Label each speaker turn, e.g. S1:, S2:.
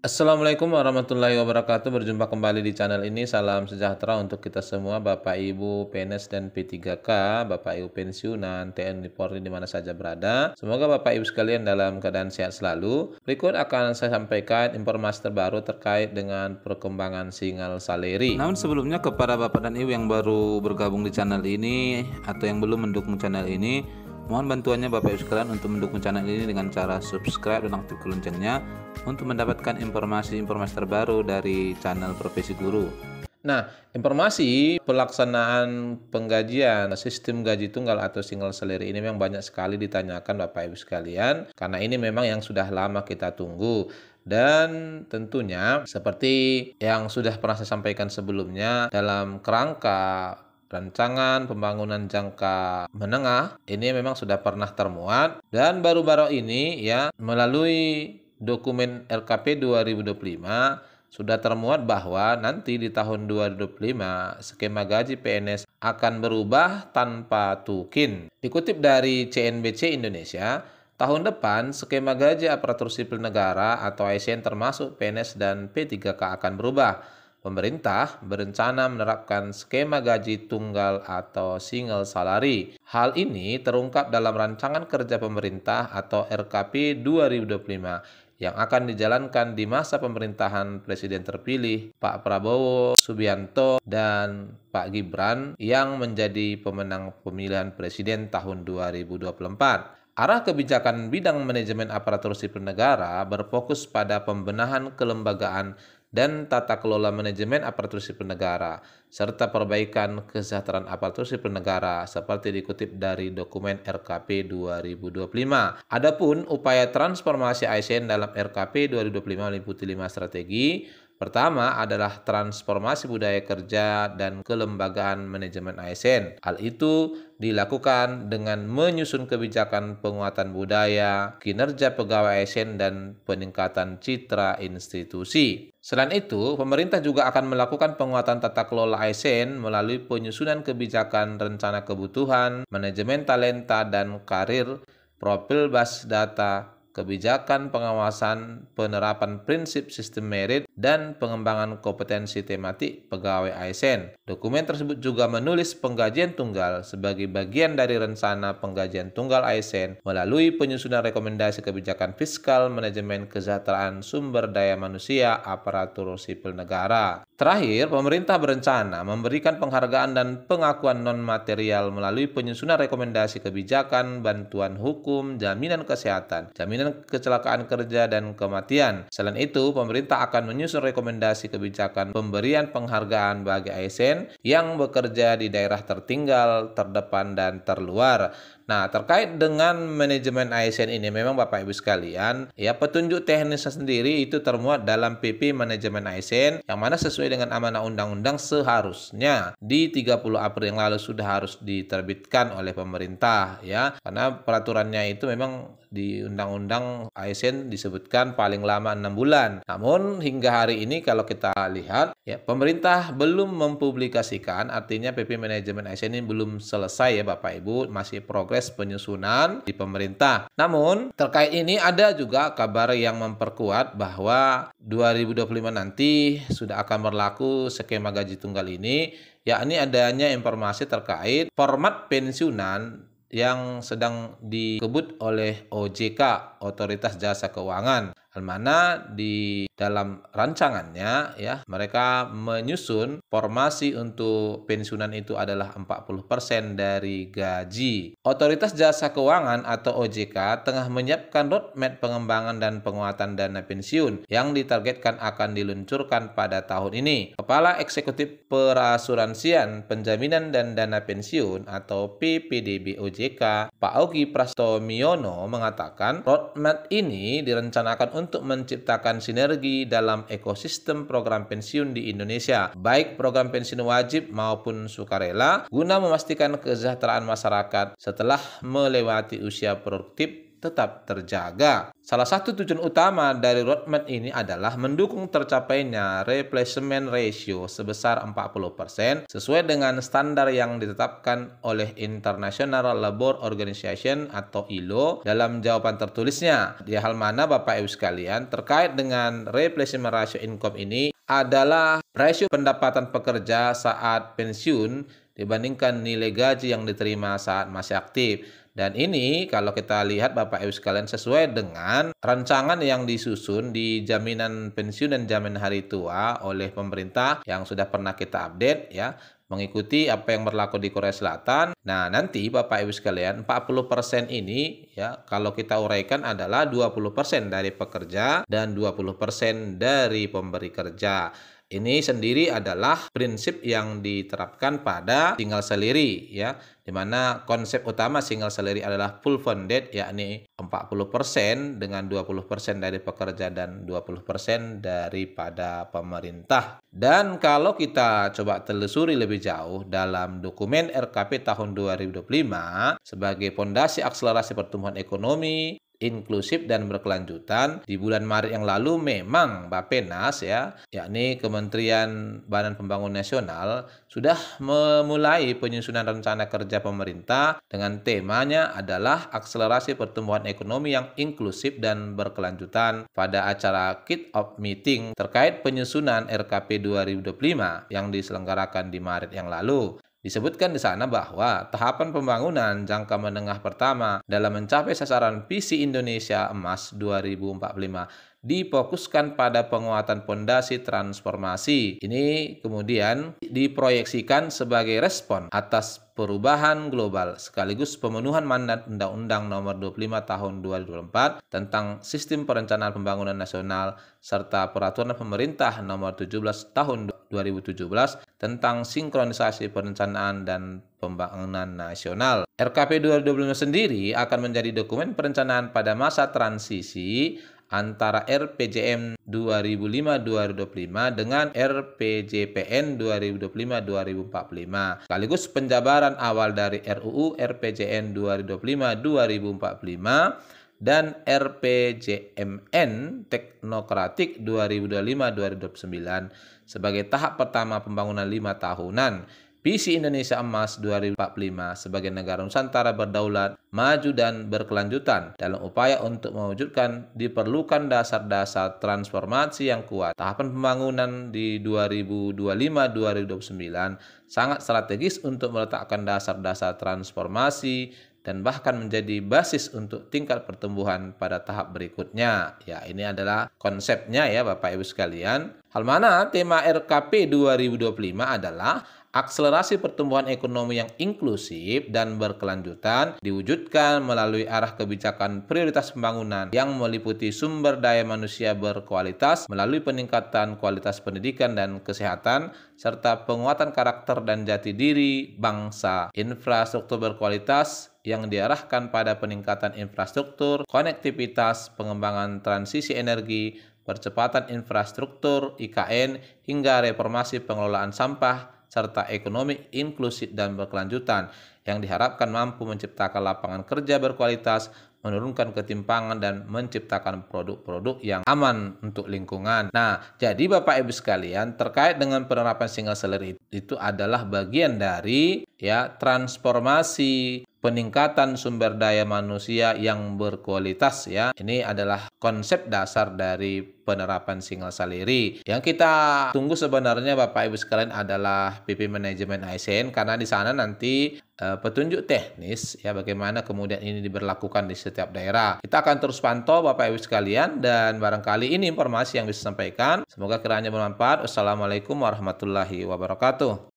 S1: Assalamualaikum warahmatullahi wabarakatuh. Berjumpa kembali di channel ini. Salam sejahtera untuk kita semua, Bapak Ibu PNS dan P3K, Bapak Ibu pensiunan, TNI Polri di mana saja berada. Semoga Bapak Ibu sekalian dalam keadaan sehat selalu. Berikut akan saya sampaikan informasi terbaru terkait dengan perkembangan single salary.
S2: Namun sebelumnya kepada Bapak dan Ibu yang baru bergabung di channel ini atau yang belum mendukung channel ini, mohon bantuannya Bapak Ibu sekalian untuk mendukung channel ini dengan cara subscribe dan aktifkan loncengnya untuk mendapatkan informasi-informasi terbaru dari channel Profesi Guru.
S1: Nah, informasi pelaksanaan penggajian sistem gaji tunggal atau single salary ini memang banyak sekali ditanyakan Bapak Ibu sekalian, karena ini memang yang sudah lama kita tunggu. Dan tentunya seperti yang sudah pernah saya sampaikan sebelumnya, dalam kerangka rancangan pembangunan jangka menengah ini memang sudah pernah termuat, dan baru-baru ini ya melalui dokumen RKP 2025 sudah termuat bahwa nanti di tahun 2025 skema gaji PNS akan berubah tanpa tukin. Dikutip dari CNBC Indonesia, tahun depan skema gaji aparatur sipil negara atau ASN termasuk PNS dan P3K akan berubah. Pemerintah berencana menerapkan skema gaji tunggal atau single salary. Hal ini terungkap dalam rancangan kerja pemerintah atau RKP 2025 yang akan dijalankan di masa pemerintahan Presiden terpilih Pak Prabowo Subianto dan Pak Gibran yang menjadi pemenang pemilihan presiden tahun 2024. Arah kebijakan bidang manajemen aparatur sipil negara berfokus pada pembenahan kelembagaan dan tata kelola manajemen aparatur sipil negara, serta perbaikan kesejahteraan aparatur sipil negara, seperti dikutip dari dokumen RKP 2025. Adapun upaya transformasi ASN dalam RKP 2025 meliputi 5 strategi. Pertama adalah transformasi budaya kerja dan kelembagaan manajemen ASN. Hal itu dilakukan dengan menyusun kebijakan penguatan budaya, kinerja pegawai ASN, dan peningkatan citra institusi. Selain itu, pemerintah juga akan melakukan penguatan tata kelola ASN melalui penyusunan kebijakan rencana kebutuhan, manajemen talenta dan karir, profil basis data, kebijakan pengawasan penerapan prinsip sistem merit, dan pengembangan kompetensi tematik pegawai ASN. Dokumen tersebut juga menulis penggajian tunggal sebagai bagian dari rencana penggajian tunggal ASN melalui penyusunan rekomendasi kebijakan fiskal manajemen kesejahteraan sumber daya manusia aparatur sipil negara. Terakhir, pemerintah berencana memberikan penghargaan dan pengakuan non-material melalui penyusunan rekomendasi kebijakan, bantuan hukum, jaminan kesehatan, jaminan kecelakaan kerja, dan kematian. Selain itu, pemerintah akan menyusun rekomendasi kebijakan pemberian penghargaan bagi ASN yang bekerja di daerah tertinggal, terdepan, dan terluar. Nah, terkait dengan manajemen ASN ini memang Bapak Ibu sekalian, ya petunjuk teknisnya sendiri itu termuat dalam PP Manajemen ASN yang mana sesuai dengan amanah undang-undang seharusnya di 30 April yang lalu sudah harus diterbitkan oleh pemerintah ya. Karena peraturannya itu memang di undang-undang ASN disebutkan paling lama 6 bulan. Namun hingga hari ini kalau kita lihat ya pemerintah belum mempublikasikan, artinya PP Manajemen ASN ini belum selesai ya Bapak Ibu, masih progres penyusunan di pemerintah. Namun terkait ini ada juga kabar yang memperkuat bahwa 2025 nanti sudah akan berlaku skema gaji tunggal ini, yakni adanya informasi terkait format pensiunan yang sedang dikebut oleh OJK, Otoritas Jasa Keuangan. Mana di dalam rancangannya ya mereka menyusun formasi untuk pensiunan itu adalah 40% dari gaji. Otoritas Jasa Keuangan atau OJK tengah menyiapkan roadmap pengembangan dan penguatan dana pensiun yang ditargetkan akan diluncurkan pada tahun ini. Kepala Eksekutif Perasuransian, Penjaminan dan Dana Pensiun atau PPDB OJK, Pak Ogi Prastomiono mengatakan roadmap ini direncanakan untuk menciptakan sinergi dalam ekosistem program pensiun di Indonesia, baik program pensiun wajib maupun sukarela, guna memastikan kesejahteraan masyarakat setelah melewati usia produktif tetap terjaga. Salah satu tujuan utama dari roadmap ini adalah mendukung tercapainya replacement ratio sebesar 40% sesuai dengan standar yang ditetapkan oleh International Labour Organization atau ILO dalam jawaban tertulisnya. Di hal mana Bapak Ibu sekalian, terkait dengan replacement ratio income ini adalah rasio pendapatan pekerja saat pensiun dibandingkan nilai gaji yang diterima saat masih aktif. Dan ini kalau kita lihat Bapak Ibu sekalian sesuai dengan rancangan yang disusun di jaminan pensiun dan jaminan hari tua oleh pemerintah yang sudah pernah kita update ya, mengikuti apa yang berlaku di Korea Selatan. Nah, nanti Bapak Ibu sekalian 40% ini ya kalau kita uraikan adalah 20% dari pekerja dan 20% dari pemberi kerja. Ini sendiri adalah prinsip yang diterapkan pada single salary ya, di mana konsep utama single salary adalah full funded, yakni 40% dengan 20% dari pekerja dan 20% daripada pemerintah. Dan kalau kita coba telusuri lebih jauh dalam dokumen RKP tahun 2025 sebagai fondasi akselerasi pertumbuhan ekonomi inklusif dan berkelanjutan, di bulan Maret yang lalu memang Bappenas ya, yakni Kementerian Badan Pembangunan Nasional sudah memulai penyusunan rencana kerja pemerintah dengan temanya adalah akselerasi pertumbuhan ekonomi yang inklusif dan berkelanjutan pada acara kick-off meeting terkait penyusunan RKP 2025 yang diselenggarakan di Maret yang lalu. Disebutkan di sana bahwa tahapan pembangunan jangka menengah pertama dalam mencapai sasaran visi Indonesia Emas 2045 difokuskan pada penguatan fondasi transformasi. Ini kemudian diproyeksikan sebagai respon atas perubahan global sekaligus pemenuhan mandat Undang-Undang Nomor 25 Tahun 2024 tentang Sistem Perencanaan Pembangunan Nasional serta Peraturan Pemerintah Nomor 17 Tahun 2017 tentang sinkronisasi perencanaan dan pembangunan nasional. RKP 2025 sendiri akan menjadi dokumen perencanaan pada masa transisi antara RPJM 2005-2025 dengan RPJPN 2025-2045 sekaligus penjabaran awal dari RUU RPJN 2025-2045 dan RPJMN Teknokratik 2025-2029 sebagai tahap pertama pembangunan 5 tahunan Visi Indonesia Emas 2045 sebagai negara Nusantara berdaulat, maju dan berkelanjutan dalam upaya untuk mewujudkan diperlukan dasar-dasar transformasi yang kuat. Tahapan pembangunan di 2025-2029 sangat strategis untuk meletakkan dasar-dasar transformasi dan bahkan menjadi basis untuk tingkat pertumbuhan pada tahap berikutnya. Ya, ini adalah konsepnya ya Bapak Ibu sekalian. Hal mana tema RKP 2025 adalah akselerasi pertumbuhan ekonomi yang inklusif dan berkelanjutan diwujudkan melalui arah kebijakan prioritas pembangunan yang meliputi sumber daya manusia berkualitas melalui peningkatan kualitas pendidikan dan kesehatan serta penguatan karakter dan jati diri bangsa, infrastruktur berkualitas yang diarahkan pada peningkatan infrastruktur, konektivitas, pengembangan transisi energi, percepatan infrastruktur, IKN, hingga reformasi pengelolaan sampah, serta ekonomi inklusif dan berkelanjutan yang diharapkan mampu menciptakan lapangan kerja berkualitas, menurunkan ketimpangan, dan menciptakan produk-produk yang aman untuk lingkungan. Nah, jadi Bapak Ibu sekalian, terkait dengan penerapan single salary itu adalah bagian dari ya transformasi peningkatan sumber daya manusia yang berkualitas ya. Ini adalah konsep dasar dari penerapan single salary. Yang kita tunggu sebenarnya Bapak Ibu sekalian adalah PP Manajemen ASN karena di sana nanti petunjuk teknis ya bagaimana kemudian ini diberlakukan di setiap daerah. Kita akan terus pantau Bapak Ibu sekalian dan barangkali ini informasi yang bisa disampaikan. Semoga kiranya bermanfaat. Wassalamualaikum warahmatullahi wabarakatuh.